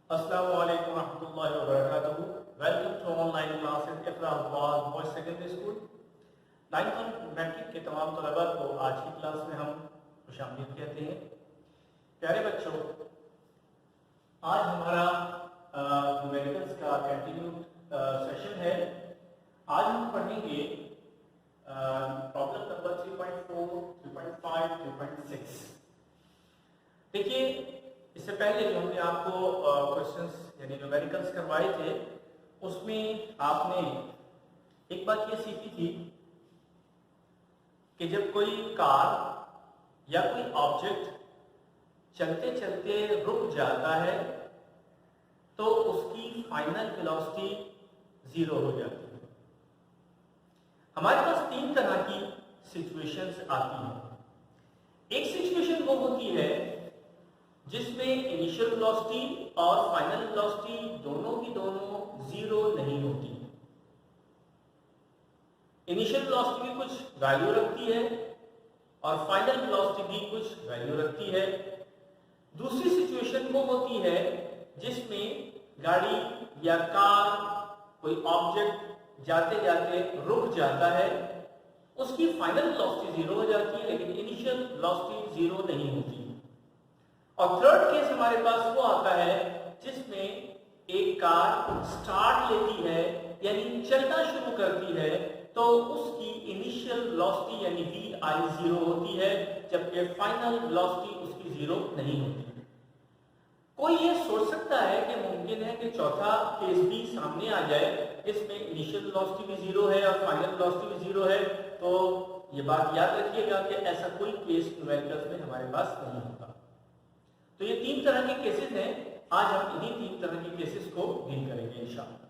अस्सलामु अलैकुम रहमतुल्लाहि व बरकातुहू। Welcome to online classes Iqra Alfaz boys secondary school. 9th और मैट्रिक के तमाम तलबा को आज की क्लास में हम खुशामदीद कहते हैं। प्यारे बच्चों, आज हमारा न्यूमेरिकल्स का कंटिन्यूड सेशन है। आज हम पढ़ेंगे प्रॉब्लम नंबर 3.4, 3.5, 3.6। देखिए, इससे पहले जो हमने आपको क्वेश्चंस यानी न्यूमेरिकल्स करवाए थे, उसमें आपने एक बात ये सीखी थी कि जब कोई कार या कोई ऑब्जेक्ट चलते चलते रुक जाता है तो उसकी फाइनल वेलोसिटी 0 हो जाती है। हमारे पास तीन तरह की सिचुएशंस आती हैं। एक सिचुएशन वो होती है जिसमें इनिशियल वेलोसिटी और फाइनल वेलोसिटी दोनों की दोनों 0 नहीं होती। इनिशियल वेलोसिटी भी कुछ वैल्यू रखती है और फाइनल वेलोसिटी भी कुछ वैल्यू रखती है। दूसरी सिचुएशन वो होती है जिसमें गाड़ी या कार, कोई ऑब्जेक्ट जाते जाते रुक जाता है, उसकी फाइनल वेलोसिटी 0 हो जाती है लेकिन इनिशियल वेलोसिटी 0 नहीं होती। और थर्ड केस हमारे पास वो आता है जिसमें एक कार स्टार्ट लेती है यानी चलना शुरू करती है तो उसकी इनिशियल वेलोसिटी यानी vi 0 होती है, जबकि फाइनल वेलोसिटी उसकी 0 नहीं होती। कोई ये सोच सकता है कि मुमकिन है कि चौथा केस भी सामने आ जाए जिसमें इनिशियल वेलोसिटी भी 0 है और फाइनल वेलोसिटी भी 0 है। तो ये बात याद रखिएगा कि ऐसा कोई केस न्यूमेरिकल्स में हमारे पास नहीं होता। तो ये तीन तरह के केसेस हैं। आज हम इन्हीं तीन तरह के केसेस को डील करेंगे इंशाअल्लाह।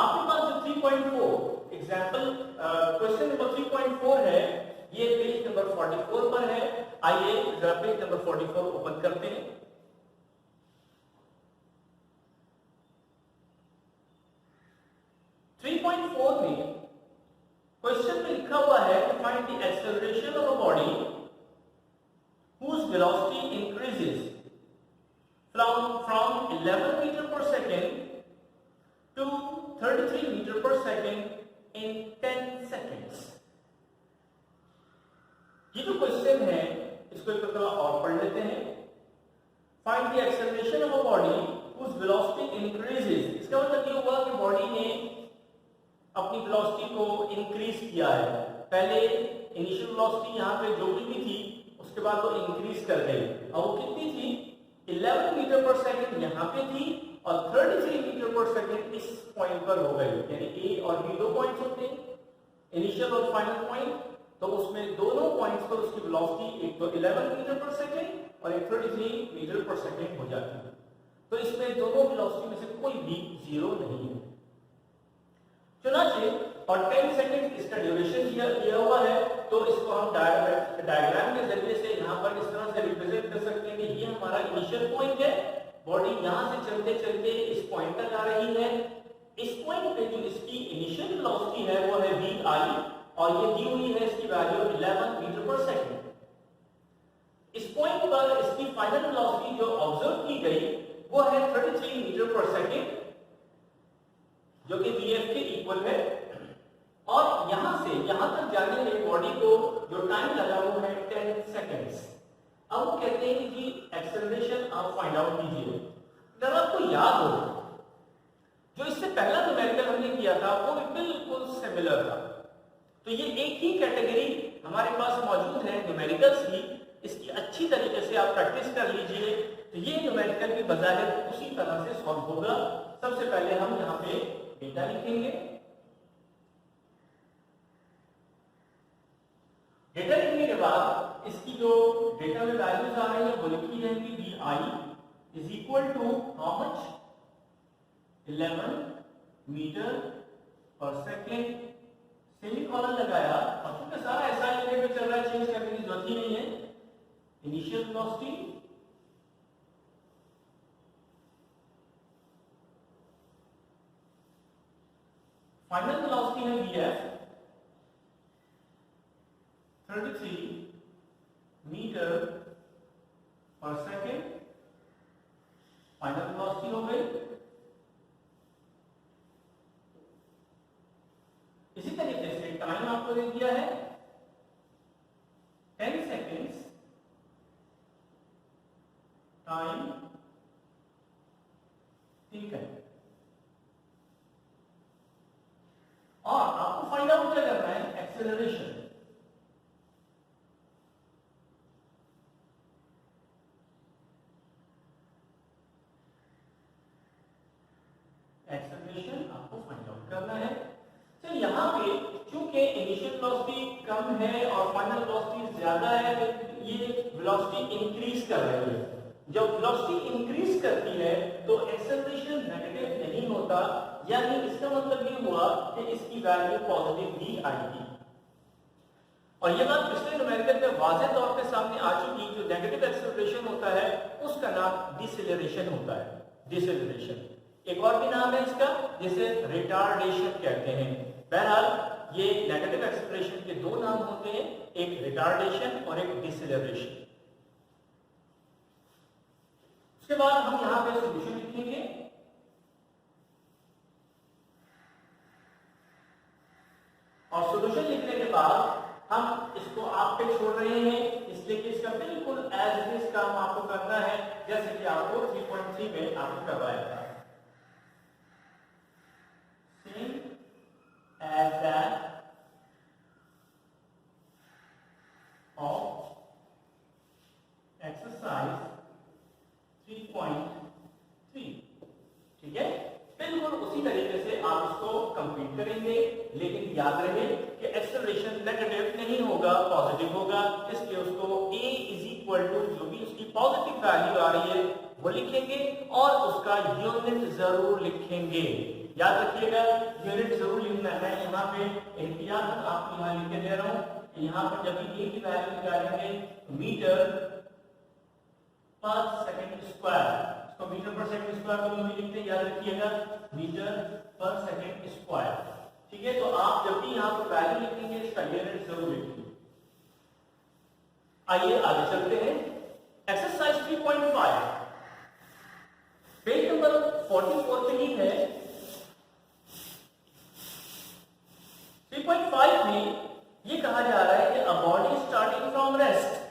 आपके पास जो 3.4 एग्जांपल क्वेश्चन नंबर 3.4 है, ये पेज नंबर 44 पर है। आइए जरा पेज नंबर 44 ओपन करते हैं। में क्वेश्चन में लिखा हुआ है कि find the acceleration of a body whose velocity increases from 11 meter per second to 33 meter per second in 10 seconds। ये जो क्वेश्चन है इसको एक थोड़ा और पढ़ लेते हैं। Find the acceleration of a body whose velocity increases। इसका मतलब ये हुआ कि बॉडी ने अपनी वेलोसिटी को इंक्रीज किया है। पहले इनिशियल वेलोसिटी यहाँ पे जो भी थी उसके बाद वो इंक्रीज कर गई और वो कितनी थी, 11 मीटर पर सेकंड यहाँ पे थी और 33 मीटर पर सेकंड इस पॉइंट पर हो गई। यानी ए और बी दो पॉइंट्स होते हैं, इनिशियल और फाइनल पॉइंट। तो उसमें दोनों पॉइंट्स पर उसकी वेलोसिटी एक तो 11 मीटर पर सेकंड और एक 33 मीटर पर सेकंड हो जाती है। तो इसमें दोनों वेलोसिटी में से कोई भी 0 नहीं है चुनाचे। और 10 सेकंड इसका ड्यूरेशन दिया हुआ है, तो इसको हम डायग्राम के जरिए से यहाँ पर इस तरह से रिप्रेजेंट कर सकते हैं कि ये हमारा इनिशियल पॉइंट है। बॉडी यहाँ से चलते चलते इस पॉइंट तक आ रही है। इस पॉइंट पे जो इसकी इनिशियल वेलोसिटी है वो है vi और ये दी हुई है इसकी वैल्यू 11 मीटर पर सेकंड। इस पॉइंट पर इसकी फाइनल वेलोसिटी जो ऑब्जर्व की गई वो है 33 मीटर पर सेकंड, जो कि vf के इक्वल है। और यहां से यहां तक जाने में बॉडी को जो टाइम लगा वो है 10 सेकंड्स। अब वो कहते हैं कि एक्सेलरेशन आप फाइंड आउट कीजिए। अगर आपको याद हो जो इससे पहला न्यूमेरिकल हमने किया था वो भी बिल्कुल सिमिलर था। तो ये एक ही कैटेगरी हमारे पास मौजूद है न्यूमेरिकल्स की। इसकी अच्छी तरीके से आप प्रैक्टिस कर लीजिए तो ये न्यूमेरिकल भी बजाय उसी तरह से सॉल्व होगा। सबसे पहले हम यहाँ पे डेटा लिखेंगे। डेटा लिखने के बाद इसकी जो डेटा में वैल्यूज आ रही है वो लिखी जाएंगी vi is equal to how much, 11 metre per second. Semicolon लगाया और क्योंकि सारा ऐसा ही पे चल रहा है, चेंज करने की जरूरत ही नहीं है। इनिशियल वेलोसिटी फाइनल वेलोसिटी है vf 33 metre per second 10 seconds time ठीक है। और आपको फाइंड आउट क्या करना है, एक्सेलरेशन। एक्सेलरेशन आपको फाइंड आउट करना है। तो यहाँ पे चूंकि इनिशियल वेलोसिटी कम है और फाइनल वेलोसिटी ज्यादा है, तो ये वेलोसिटी इंक्रीज कर रही है। जब वेलोसिटी इंक्रीज करती है तो एक्सेलरेशन नेगेटिव नहीं होता, यानी इसका मतलब ये हुआ कि इसकी वैल्यू पॉजिटिव ही आएगी। और ये बात पिछले न्यूमेरिकल में वाज़ेह तौर पे सामने आ चुकी, जो नेगेटिव एक्सेलरेशन होता है उसका नाम डिसेलरेशन होता है, डिसेलरेशन। एक और भी नाम है इसका, जिसे रिटार्डेशन कहते हैं। बहरहाल ये नेगेटिव एक्सेलरेशन के दो नाम होते हैं, एक रिटार्डेशन और एक डिसेलरेशन। उसके बाद हम यहां पे सॉल्यूशन लिखेंगे। और सॉल्यूशन लिखने के बाद हम इसको आप पे छोड़ रहे हैं, इसलिए कि इसका बिल्कुल एज इट इज काम आपको करना है, जैसे कि आपको 3.3 में आपको करवाया था। Same as that of exercise 3.3, ठीक है। बिल्कुल उसी तरीके से आप इसको कंप्लीट करेंगे, लेकिन याद रहे कि एक्सेलरेशन नेगेटिव नहीं होगा, पॉजिटिव होगा। इसलिए उसको a इज इक्वल टू जो भी उसकी पॉजिटिव वैल्यू आ रही है वो लिखेंगे और उसका यूनिट जरूर लिखेंगे। याद रखिएगा यूनिट जरूर लिखना है। यहाँ पे एहतियातन आपको यहाँ लिख के दे रहा हूँ, यहाँ पर जब भी a की वैल्यू निकालेंगे मीटर पर सेकंड स्क्वायर, इसको मीटर पर सेकंड स्क्वायर को हम लिखते हैं, याद रखिएगा मीटर पर सेकंड स्क्वायर, ठीक है। तो आप जब भी यहाँ पर वैल्यू लिखेंगे इसका यूनिट जरूर लिखिए। आइए आगे चलते हैं। एक्सरसाइज 3.5 पेज नंबर 44 पे ही है। 3.5 में ये कहा जा रहा है कि a body starting from rest.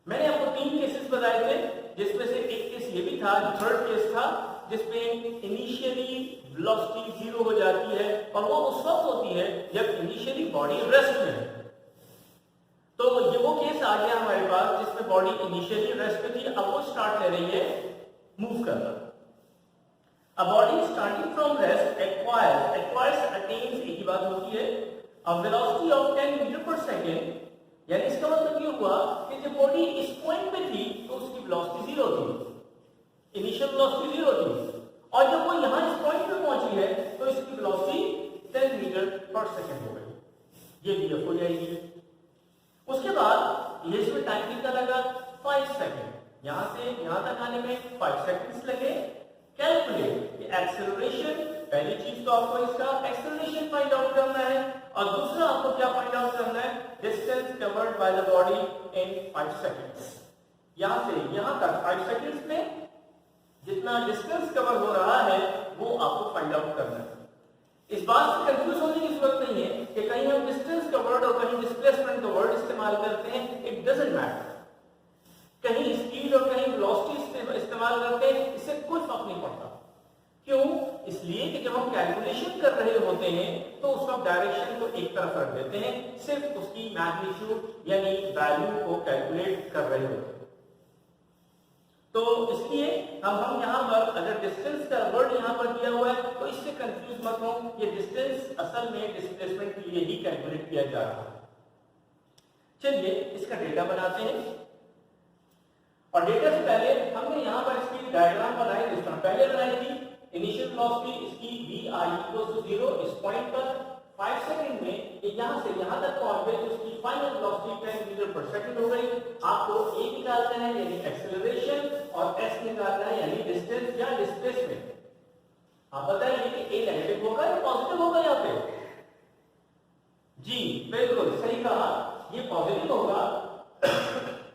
मैंने आपको 3 केसेस बताए थे, जिसमें से एक केस ये भी था, थर्ड केस था, जिसमें इनिशियली वेलोसिटी 0 हो जाती है, और वो उस वक्त होती है जब इनिशियली बॉडी रेस्ट में है। तो ये वो केस आ गया हमारे पास जिसमें बॉडी इनिशियली रेस्ट में थी, अब वो स्टार्ट ले रही है मूव करना। A body starting from rest acquires attains, एक ही बात होती है, a velocity of 10 metre per second. यानी इसका मतलब ये हुआ कि जब बॉडी इस पॉइंट पे थी तो उसकी वेलोसिटी 0 थी, इनिशियल वेलोसिटी 0 थी, और जब वो यहां इस पॉइंट पे पहुंची है तो इसकी वेलोसिटी 10 मीटर पर सेकंड हो गई। ये वीएफ हो जाएगी। उसके बाद ये इसमें टाइम कितना लगा, 5 सेकंड। यहां से यहां तक आने में 5 सेकंड्स लगे। कैलकुलेट एक्सेलरेशन, पहली चीज तो आपको इसका एक्सेलरेशन फाइंड आउट करना है, और दूसरा आपको क्या फाइंड आउट करना है, distance covered by the body in 5 seconds. यहां से यहां तक 5 सेकंड्स में जितना डिस्टेंस कवर हो रहा है वो आपको फाइंड आउट करना है। इस बात से कंफ्यूज होने की जरूरत नहीं है कि कहीं हम डिस्टेंस कवर्ड और कहीं डिस्प्लेसमेंट का वर्ड इस्तेमाल करते हैं, इट डजंट मैटर। कहीं स्पीड और कहीं वेलोसिटी इस्तेमाल करते हैं, इससे कोई फर्क नहीं पड़ता। क्यों? इसलिए कि जब हम कैलकुलेशन कर रहे होते हैं तो उस वक्त डायरेक्शन को एक तरफ रख देते हैं, सिर्फ उसकी मैग्नीट्यूड यानी वैल्यू को कैलकुलेट कर रहे होते हैं। तो इसलिए हम यहाँ पर अगर डिस्टेंस का वर्ड यहाँ पर दिया हुआ है तो इससे कंफ्यूज मत हो, ये डिस्टेंस असल में डिस्प्लेसमेंट के लिए ही कैलकुलेट किया जा रहा है। चलिए इसका डेटा बनाते हैं, और डेटा से पहले हमने यहाँ पर इसकी डायग्राम बनाई, जिस तरह पहले बनाई थी। इनिशियल वेलोसिटी इसकी vi = 0, इस पॉइंट पर 5 सेकंड में यहां से यहां तक पहुंच गए, तो उसकी फाइनल वेलोसिटी 10 मीटर पर सेकंड हो गई। आपको a निकालना है यानी एक्सेलरेशन, और s निकालना है यानी डिस्टेंस या डिस्प्लेसमेंट। आप बताइए कि a नेगेटिव होगा या पॉजिटिव होगा यहाँ पे? जी बिल्कुल सही कहा, ये पॉजिटिव होगा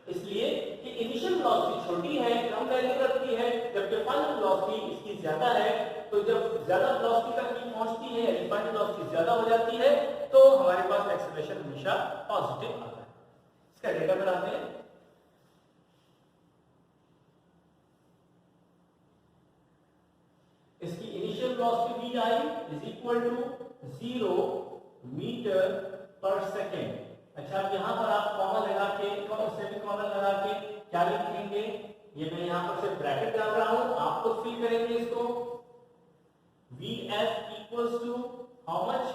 इसलिए कि इनिशियल वेलोसिटी छोटी है, कम वैल्यू रखती है, जबकि फाइनल वेलोसिटी इसकी ज्यादा है। तो जब ज्यादा वेलोसिटी तक ये पहुंचती है यानी फाइनल वेलोसिटी ज्यादा हो जाती है, तो हमारे पास एक्सेलरेशन हमेशा पॉजिटिव आता है। इसका डेटा बनाते हैं। इसकी initial velocity V I is equal to 0 metre per second. अच्छा, अब यहां पर आप कॉमा लगा के, सेमीकोलन लगा के क्या लिखेंगे, ये मैं यहां पर सिर्फ ब्रैकेट डाल रहा हूं, आप तो फिल करेंगे इसको। Vf equals to how much,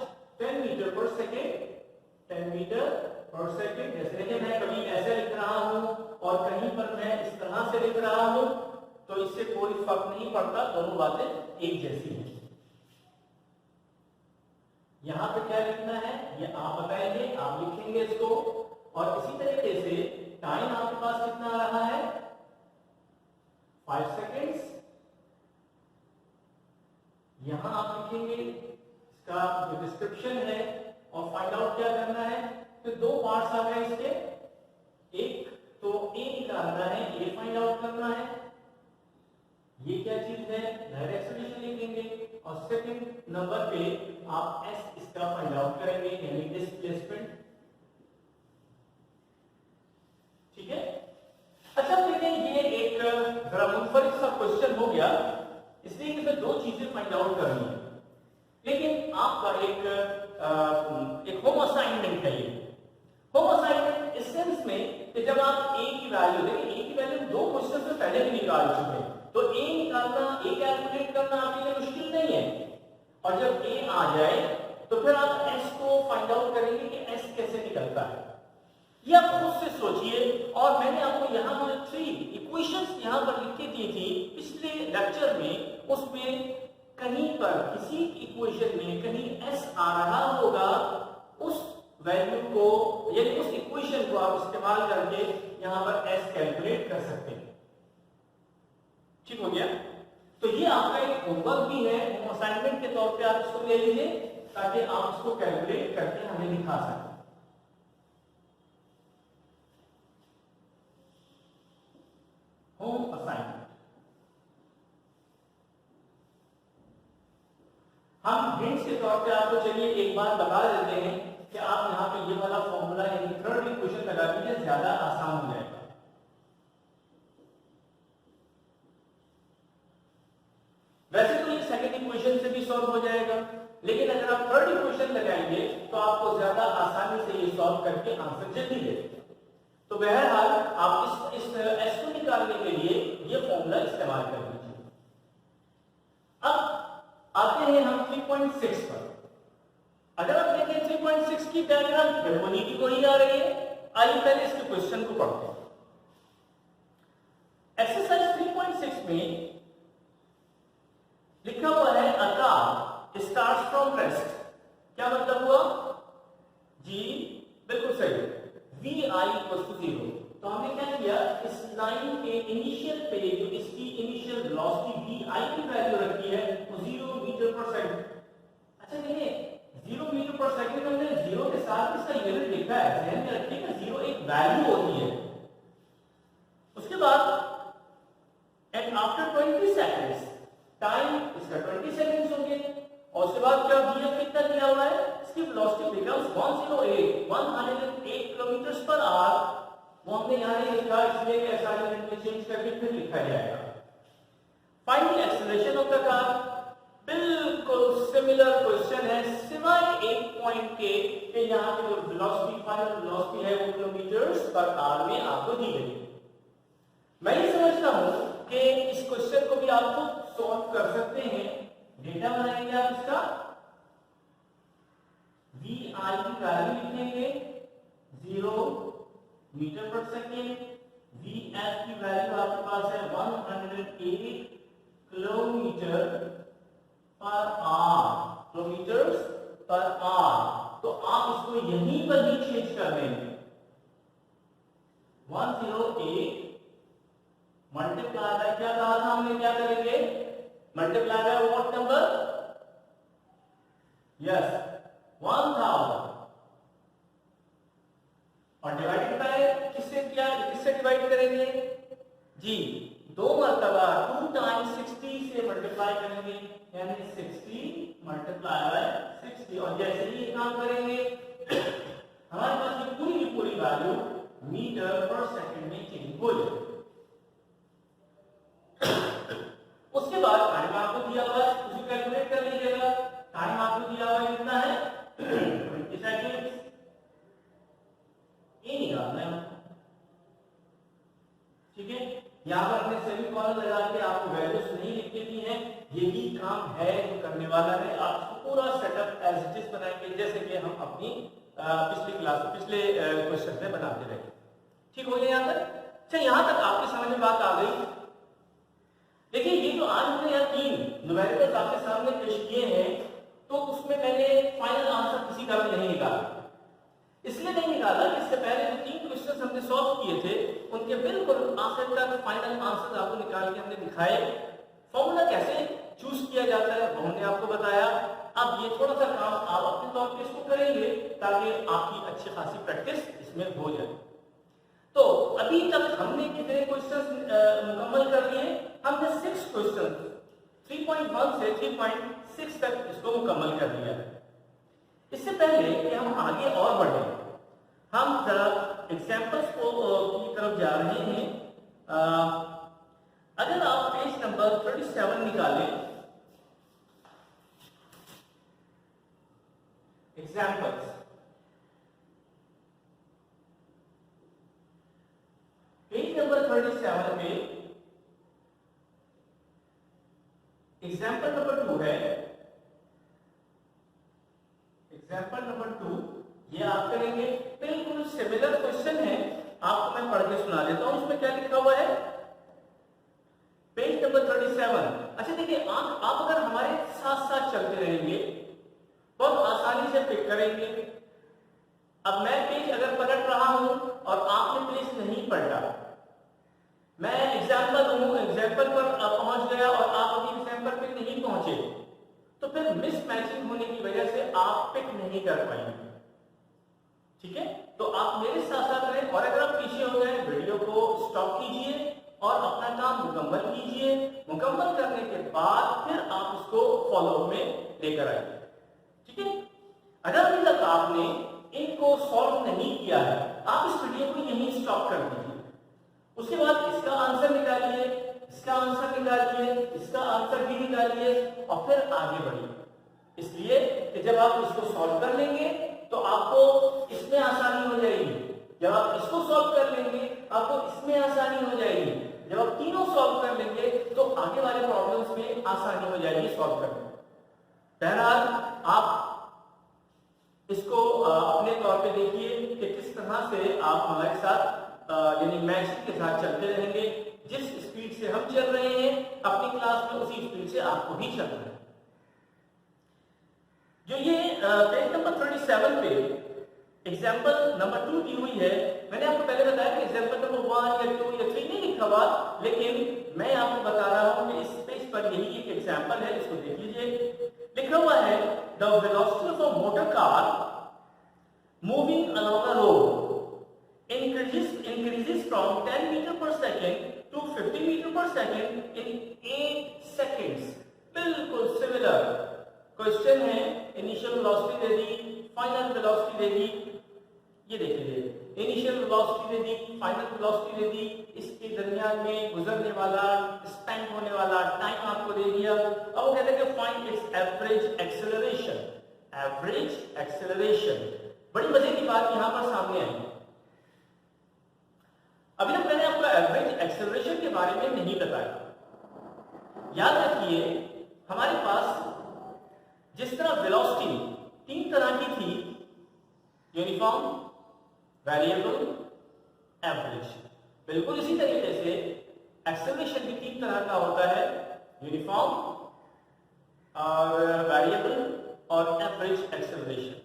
10 metre per second, 10 metre per second. जैसे कि मैं कभी ऐसे लिख रहा हूं और कहीं पर मैं इस तरह से लिख रहा हूं, तो इससे कोई फर्क नहीं पड़ता, दोनों बातें एक जैसी हैं। यहां पे क्या लिखना है ये आप बताएंगे, आप लिखेंगे इसको। और इसी तरीके से टाइम आपके पास कितना आ रहा है, 5 सेकेंड्स। यहां आप लिखेंगे इसका जो डिस्क्रिप्शन है और फाइंड आउट क्या करना है। तो दो पार्ट्स आ गए इसके, एक तो ए निकालना है, ए फाइंड आउट करना है, ये क्या चीज है, डायरेक्ट एक्सेलरेशन लिखेंगे। और सेकंड नंबर पे आप एस इसका फाइंड आउट करेंगे, यानी डिस्प्लेसमेंट। ठीक है। अच्छा, देखिए ये एक जरा मुनफरिद सा क्वेश्चन हो गया, इसलिए इसमें दो चीजें फाइंड आउट करनी है। लेकिन आपका एक होम असाइनमेंट है ये। होम असाइनमेंट इस सेंस में कि जब आप ए की वैल्यू देखें, ए की वैल्यू दो क्वेश्चन से पहले भी निकाल चुके हैं, तो ए निकालना, ए कैलकुलेट करना आपके लिए मुश्किल नहीं है। और जब ए आ जाए तो फिर आप एस को फाइंड आउट करेंगे कि एस कैसे निकलता है, ये आप खुद से सोचिए। और मैंने आपको यहाँ पर 3 इक्वेशंस यहाँ पर लिख के दी थी पिछले लेक्चर में, उसमें कहीं पर किसी इक्वेशन में कहीं एस आ रहा होगा, उस वैल्यू को यानी उस इक्वेशन को आप इस्तेमाल करके यहाँ पर एस कैलकुलेट कर सकते हैं। ठीक हो गया। तो ये आपका एक होमवर्क भी है, होम असाइनमेंट के तौर पे आप इसको ले लीजिए, ताकि आप इसको कैलकुलेट करके हमें दिखा सकें। होम असाइनमेंट हम हिंट्स के तौर पे आपको चलिए एक बार बता देते हैं कि आप यहाँ पे ये वाला फॉर्मूला यानी थर्ड इक्वेशन लगा दीजिए, ज्यादा आसान हो जाएगा। वैसे तो ये सेकंड इक्वेशन से भी सॉल्व हो जाएगा, लेकिन अगर आप थर्ड इक्वेशन लगाएंगे तो आपको ज्यादा आसानी से ये सॉल्व करके आंसर जल्दी देगा। तो बहरहाल आप इस एस को निकालने के लिए ये फॉर्मूला इस्तेमाल कर लीजिए। अब आते हैं हम 3.6 पर। अगर आप देखें 3.6 की डायग्राम बिल्कुल की कोई आ रही है। आइए पहले इसके क्वेश्चन को पढ़ते हैं। एक्सरसाइज 3.6 में लिखा हुआ है a car starts from rest. क्या मतलब हुआ जी, बिल्कुल सही, वी आई इक्वल टू 0। तो हमने क्या किया, इस लाइन के इनिशियल पे जो इसकी इनिशियल वेलोसिटी वी आई की वैल्यू रखी है वो 0 मीटर पर सेकंड। अच्छा देखिए 0 मीटर पर सेकंड हमने 0 के साथ इसका यूनिट लिखा है, ध्यान में रखिएगा 0 एक वैल्यू होती है। उसके बाद एंड आफ्टर 20 सेकंड्स टाइम इसका 20 सेकंड्स होंगे। और उसके बाद क्या वीएफ कितना दिया हुआ है, इसकी velocity becomes 108 kilometre per hour. वो हमने यहां नहीं लिखा, इसलिए कि ऐसा यूनिट में चेंज करके फिर लिखा जाएगा। Find the acceleration of the car. बिल्कुल सिमिलर क्वेश्चन है, सिवाय एक पॉइंट के कि यहां पे जो वेलोसिटी फाइनल वेलोसिटी है वो किलोमीटर्स पर आवर में आपको दी गई है। मैं ये समझता हूं कि इस क्वेश्चन को भी आप खुद सॉल्व कर सकते हैं। डेटा बनाएंगे आप इसका, वी आई की वैल्यू लिखेंगे 0 metre per second, V F की वैल्यू आपके पास है 108 kilometre per hour, kilometres per hour. तो आप इसको यहीं पर भी चेंज कर देंगे, 108 मल्टीप्लाई बाय क्या कहा था हमने, क्या करेंगे, multiply by what number, yes 1000, और डिवाइडेड बाय किससे, क्या किससे डिवाइड करेंगे जी, 2 मर्तबा 2 टाइम्स 60 से मल्टीप्लाई करेंगे, यानी 60 मल्टीप्लाई बाय 60। और जैसे ही काम करेंगे हमारे पास ये पूरी की पूरी वैल्यू मीटर पर सेकंड में चेंज हो जाए। उसके बाद टाइम आपको दिया हुआ है, उसे कैलकुलेट कर लीजिएगा। टाइम आपको दिया हुआ है कितना है 20 सेकंड, ये निकालना है, ठीक है। यहाँ पर हमने सेमीकोलन लगा के आपको वैल्यूज नहीं लिखी दी है, यही काम है जो करने वाला है। आप पूरा सेटअप एज इट इज बनाएंगे जैसे कि हम अपनी पिछले क्वेश्चन में बनाते रहे। ठीक हो गया यहाँ तक? अच्छा, यहाँ तक आपकी समझ में बात आ गई। देखिए, ये जो आज हमने यहाँ 3 न्यूमेरिकल्स आपके सामने पेश किए हैं, तो उसमें मैंने फाइनल आंसर किसी का भी नहीं निकाला। इसलिए नहीं निकाला कि इससे पहले जो 3 क्वेश्चंस हमने सॉल्व किए थे उनके बिल्कुल आखिर तक फाइनल आंसर आपको निकाल के हमने दिखाए। फॉर्मूला कैसे चूज किया जाता है वो हमने आपको बताया। अब ये थोड़ा सा काम आप अपने तौर पे इसको करेंगे ताकि आपकी अच्छी खासी प्रैक्टिस इसमें हो जाए। तो अभी तक हमने कितने क्वेश्चंस मुकम्मल कर लिए? हमने 6 क्वेश्चन 3.1 से 3.6 तक इसको मुकम्मल कर लिया है। इससे पहले कि हम आगे और बढ़े, हम जरा एग्जाम्पल्स की तरफ जा रहे हैं। अगर आप पेज नंबर 37 निकालें, एग्जाम्पल्स, पेज नंबर 37 पे एग्जाम्पल नंबर 2 है। एग्जाम्पल नंबर 2 ये आप करेंगे, बिल्कुल सिमिलर क्वेश्चन है, आपको मैं पढ़ के सुना देता हूं। इसमें क्या लिखा हुआ है पेज नंबर 37। अच्छा देखिए, आप अगर हमारे साथ साथ चलते रहेंगे बहुत आसानी से पिक करेंगे। अब मैं पेज अगर पलट रहा हूं और आपने पेज नहीं पलटा, मैं एग्जाम्पल हूं, एग्जाम्पल पर पहुंच गया और आप अभी एग्जाम्पल पे नहीं पहुंचे, तो फिर मिसमैचिंग होने की वजह से आप पिक नहीं कर पाएंगे। ठीक है, तो आप मेरे साथ साथ रहें, और अगर आप पीछे हो गए वीडियो को स्टॉप कीजिए और अपना काम मुकम्मल कीजिए। मुकम्मल करने के बाद फिर आप उसको फॉलो में लेकर आइए। ठीक है, अगर अभी तक आपने इनको सॉल्व नहीं किया है, आप इस वीडियो को यहीं स्टॉप कर दीजिए। उसके बाद इसका आंसर निकालिए, इसका आंसर निकालिए, इसका आंसर भी निकालिए और फिर आगे बढ़िए। इसलिए कि जब आप इसको सॉल्व कर लेंगे तो आपको इसमें आसानी हो जाएगी, जब आप इसको सॉल्व कर लेंगे आपको इसमें आसानी हो जाएगी, जब आप तीनों सॉल्व कर लेंगे तो आगे वाले प्रॉब्लम्स में आसानी हो जाएगी सॉल्व करने में। बहरहाल आप इसको अपने तौर पे देखिए कि किस तरह से आप हमारे साथ यानी मैचिंग के साथ चलते रहेंगे। जिस स्पीड से हम चल रहे हैं अपनी क्लास में, उसी स्पीड से आपको भी चलना है। जो ये पेज नंबर 37 पे एग्जाम्पल नंबर 2 दी हुई है, मैंने आपको पहले बताया कि एग्जाम्पल नंबर 1 या 2 या 3 नहीं लिखा हुआ, लेकिन मैं आपको बता रहा हूं कि इस पेज पर यही एक एग्जाम्पल है, इसको देख लीजिए। लिखा हुआ है the velocity of a motor car moving along a road increases from 10 meter per second to 50 meter per second in 8 seconds। बिल्कुल सिमिलर क्वेश्चन है। इनिशियल वेलोसिटी दे दी, फाइनल वेलोसिटी दे दी, ये देख लीजिए, इनिशियल वेलोसिटी दे दी, फाइनल वेलोसिटी दे दी, इसके दरमियान में गुजरने वाला स्पेंड होने वाला टाइम आपको दे दिया। अब वो कहते हैं कि find its average acceleration. Average acceleration, बड़ी मजे की बात यहां पर सामने आई। अभी तक मैंने आपको एवरेज एक्सेलरेशन के बारे में नहीं बताया। याद रखिए, हमारे पास जिस तरह वेलोसिटी 3 तरह की थी, यूनिफॉर्म, वेरिएबल, एवरेज, बिल्कुल इसी तरीके से एक्सेलरेशन भी 3 तरह का होता है, यूनिफॉर्म और वेरिएबल और एवरेज एक्सेलरेशन।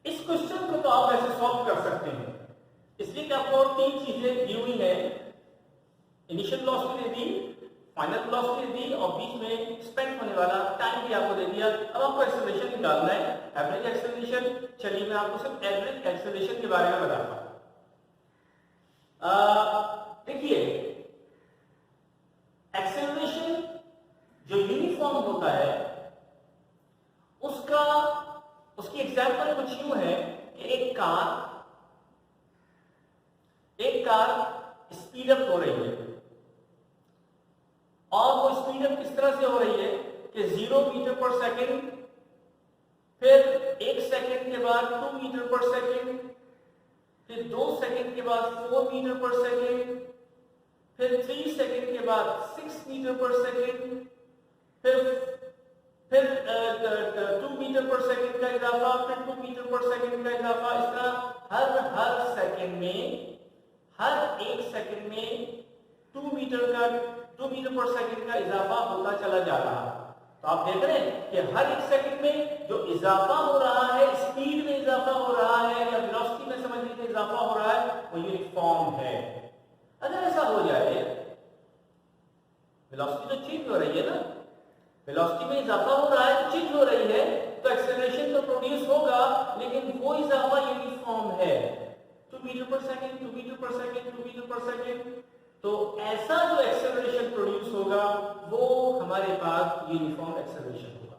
इस क्वेश्चन को तो आप ऐसे सॉल्व कर सकते हैं, इसलिए कि आपको 3 चीजें दी हुई है, इनिशियल वेलोसिटी दे दी, फाइनल वेलोसिटी दे दी और बीच में स्पेंड होने वाला टाइम भी आपको दे दिया। अब आपको एक्सेलरेशन निकालना है, एवरेज एक्सेलरेशन। चलिए मैं आपको सिर्फ एवरेज एक्सेलरेशन के बारे में बताता हूं। देखिए, एक्सेलरेशन जो यूनिफॉर्म होता है उसकी एग्जांपल कुछ यूं है कि एक कार एक कार स्पीड अप हो रही है और वो स्पीड अप किस तरह से हो रही है कि 0 मीटर पर सेकेंड, फिर 1 सेकेंड के बाद 2 मीटर पर सेकेंड, फिर 2 सेकेंड के बाद 4 मीटर पर सेकेंड, फिर 3 सेकेंड के बाद 6 मीटर पर सेकेंड, फिर 2 मीटर पर सेकेंड का इजाफा, फिर 2 मीटर पर सेकेंड का इजाफा। इस तरह हर सेकेंड में, हर 1 सेकेंड में 2 मीटर पर सेकेंड का इजाफा होता चला जा रहा है। तो आप देख रहे हैं कि हर 1 सेकेंड में जो इजाफा हो रहा है, स्पीड में इजाफा हो रहा है या वेलोसिटी में समझ लीजिए इजाफा हो रहा है, वो यूनिफॉर्म है। अगर ऐसा हो जाए, वेलोसिटी तो चेंज हो रही है ना, वेलोसिटी में इजाफा हो रहा है, चेंज हो रही है, तो एक्सेलरेशन तो प्रोड्यूस होगा, लेकिन वो इजाफा यूनिफॉर्म है। 2 metre per second, 2 metre per second, 2 metre per second. तो ऐसा जो एक्सेलरेशन प्रोड्यूस होगा वो हमारे पास यूनिफॉर्म एक्सेलरेशन होगा।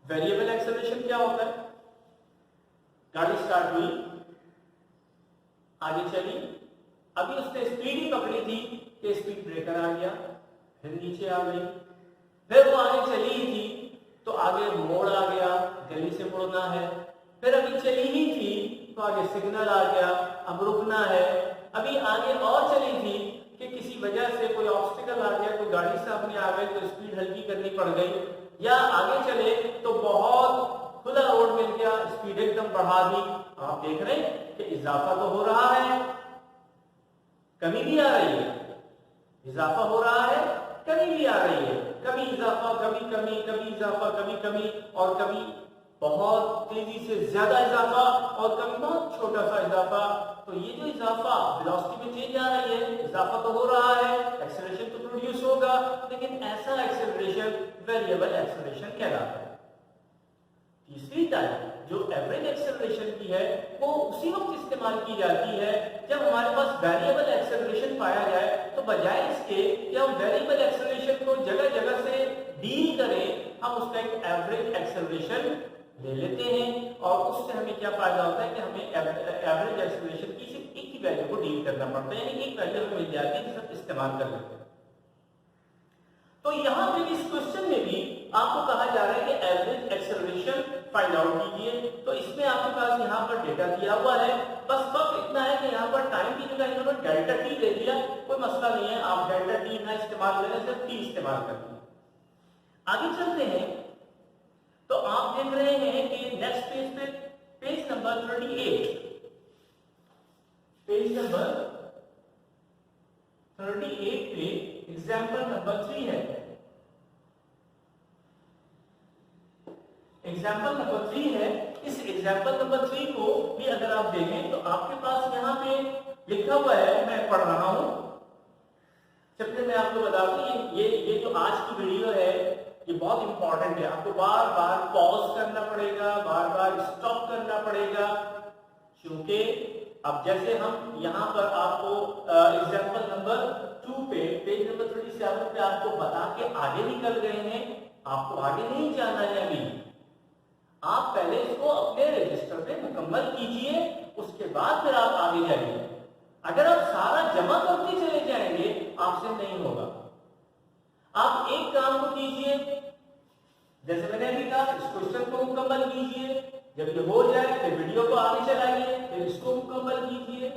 वेरिएबल एक्सेलरेशन क्या होता है? गाड़ी स्टार्ट हुई, आगे चली, अभी उसने स्पीड ही पकड़ी थी कि स्पीड ब्रेकर आ गया, फिर नीचे आ गई, फिर वो आगे चली ही थी तो आगे मोड़ आ गया, गली से मुड़ना है, फिर अभी चली ही थी तो आगे सिग्नल आ गया, अब रुकना है, अभी आगे और चली थी कि किसी वजह से कोई ऑब्स्टिकल आ गया, कोई गाड़ी सामने आ गई तो स्पीड हल्की करनी पड़ गई, या आगे चले तो बहुत खुला रोड मिल गया, स्पीड एकदम बढ़ा दी। आप देख रहे हैं कि इजाफा तो हो रहा है, कमी भी आ रही है, इजाफा हो रहा है, कमी भी आ रही है, कभी इजाफा, कभी कमी, कभी इजाफा, कभी कमी, और कभी बहुत तेजी से ज्यादा इजाफा और कभी बहुत छोटा सा इजाफा। तो ये जो इजाफा वेलोसिटी में चेंज आ रही है, इजाफा तो हो रहा है, एक्सेलरेशन तो प्रोड्यूस होगा, लेकिन ऐसा एक्सेलरेशन वेरिएबल एक्सेलरेशन कहलाता है। तीसरी टाइप जो एवरेज एक्सेलरेशन की है वो उसी वक्त इस्तेमाल की जाती है जब हमारे पास वेरिएबल एक्सेलरेशन पाया जाए, तो बजाय इसके कि हम वेरिएबल एक्सेलरेशन को जगह जगह से डील करें, हम उसका एक एवरेज एक्सेलरेशन ले लेते हैं और उससे हमें क्या फायदा होता है कि हमें एवरेज एक्सेलरेशन की सिर्फ एक ही वैल्यू को डील करना पड़ता है, यानी एक वैल्यू हमें मिल जाती है जिसे हम इस्तेमाल कर लेते हैं। तो यहां पे इस क्वेश्चन में भी आपको कहा जा रहा है कि एवरेज एक्सेलरेशन फाइंड आउट कीजिए। तो इसमें आपके पास यहाँ पर डेटा दिया हुआ है, बस फर्क इतना है कि यहाँ पर टाइम की जगह इन्होंने डेल्टा टी दे दिया, कोई मसला नहीं है, आप डेल्टा टी ना इस्तेमाल करें, सिर्फ टी इस्तेमाल करिए। आगे चलते हैं तो आप देख रहे हैं कि नेक्स्ट पेज पे, पेज नंबर 38, पेज नंबर 38 पे एग्जाम्पल नंबर 3 है। एग्जाम्पल नंबर 3 है। इस एग्जाम्पल नंबर 3 को भी अगर आप देखें तो आपके पास यहाँ पे लिखा हुआ है, मैं पढ़ रहा हूं, सबसे मैं आपको बता दूं ये जो आज की वीडियो है ये बहुत इंपॉर्टेंट है, आपको बार बार पॉज करना पड़ेगा, बार बार स्टॉप करना पड़ेगा, क्योंकि अब जैसे हम यहाँ पर आपको एग्जाम्पल नंबर 2 पे, पेज नंबर 37 पे आपको बता के आगे निकल गए हैं, आपको आगे नहीं जाना है अभी, आप पहले इसको अपने रजिस्टर पे मुकम्मल कीजिए, उसके बाद फिर आप आगे जाइए। अगर आप सारा जमा करते चले जाएंगे आपसे नहीं होगा। आप एक काम को कीजिए, जैसे मैंने अभी कहा, इस क्वेश्चन को मुकम्मल कीजिए, जब ये हो जाए फिर वीडियो को आगे चलाइए, फिर इसको मुकम्मल कीजिए,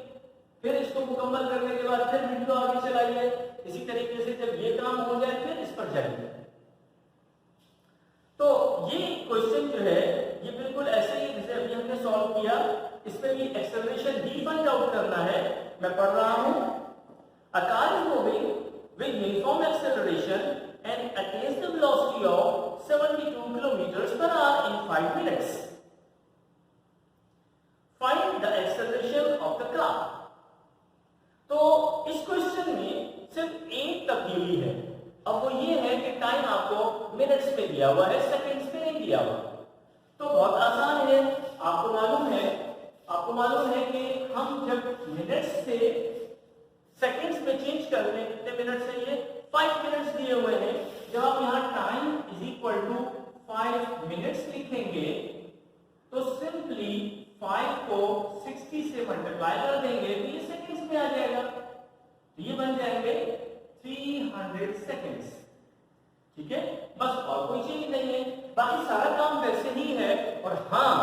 फिर इसको मुकम्मल करने के बाद फिर वीडियो आगे चलाइए। इसी तरीके से जब ये काम हो जाए फिर इस पर जाइए। तो ये क्वेश्चन जो है ये बिल्कुल ऐसे ही जैसे अभी हमने सॉल्व किया, इसमें भी एक्सेलरेशन डी फाइंड आउट करना है। मैं पढ़ रहा हूं, a car is moving with uniform acceleration and attains the velocity of 72 kilometre per hour in 5 minutes. Find the acceleration of the car. तो इस क्वेश्चन में सिर्फ एक तब्दीली है, अब वो ये है कि टाइम आपको मिनट्स में दिया हुआ है, सेकंड्स में नहीं दिया हुआ। तो बहुत आसान है, आपको मालूम है कि हम जब मिनट्स से सेकंड्स में चेंज कर लें, कितने मिनट से, ये 5 मिनट्स दिए हुए हैं, जब आप यहाँ time is equal to 5 minutes लिखेंगे तो सिंपली 5 को 6 60 से मल्टीप्लाई कर देंगे तो ये सेकंड्स में आ जाएगा, तो ये बन जाएंगे 300 सेकंड्स। ठीक है, बस और कोई चीज नहीं है, बाकी सारा काम वैसे ही है। और हाँ,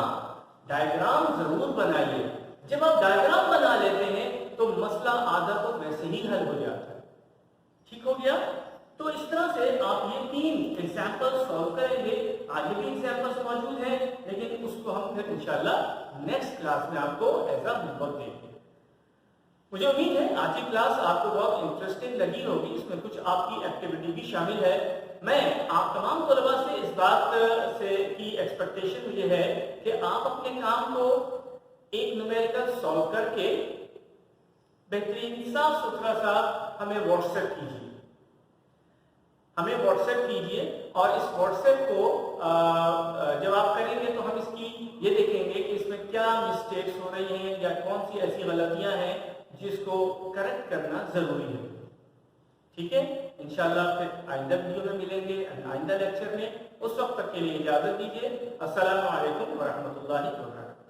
डायग्राम जरूर बनाइए। जब आप डायग्राम बना लेते हैं तो मसला आधा तो वैसे ही हल हो जाता है। ठीक हो गया? तो इस तरह से आप ये 3 एग्जाम्पल सॉल्व करेंगे। आगे भी एग्जाम्पल्स मौजूद हैं, लेकिन उसको हम फिर इंशाल्लाह नेक्स्ट क्लास में आपको एज अ होमवर्क देंगे। मुझे उम्मीद है आज की क्लास आपको बहुत इंटरेस्टिंग लगी होगी, इसमें कुछ आपकी एक्टिविटी भी शामिल है। मैं आप तमाम तलबा से इस बात से की एक्सपेक्टेशन मुझे है कि आप अपने काम को एक न्यूमेरिकल सॉल्व करके बेहतरीन साफ सुथरा सा हमें व्हाट्सएप कीजिए, और इस व्हाट्सएप को जब आप करेंगे तो हम इसकी ये देखेंगे कि इसमें क्या मिस्टेक्स हो रही हैं या कौन सी ऐसी गलतियां हैं जिसको करेक्ट करना जरूरी है। ठीक है, इंशाल्लाह फिर आइंदा वीडियो में मिलेंगे, आइंदा लेक्चर में। उस वक्त तक के लिए इजाजत दीजिए। अस्सलामु अलैकुम व रहमतुल्लाहि व बरकातहू।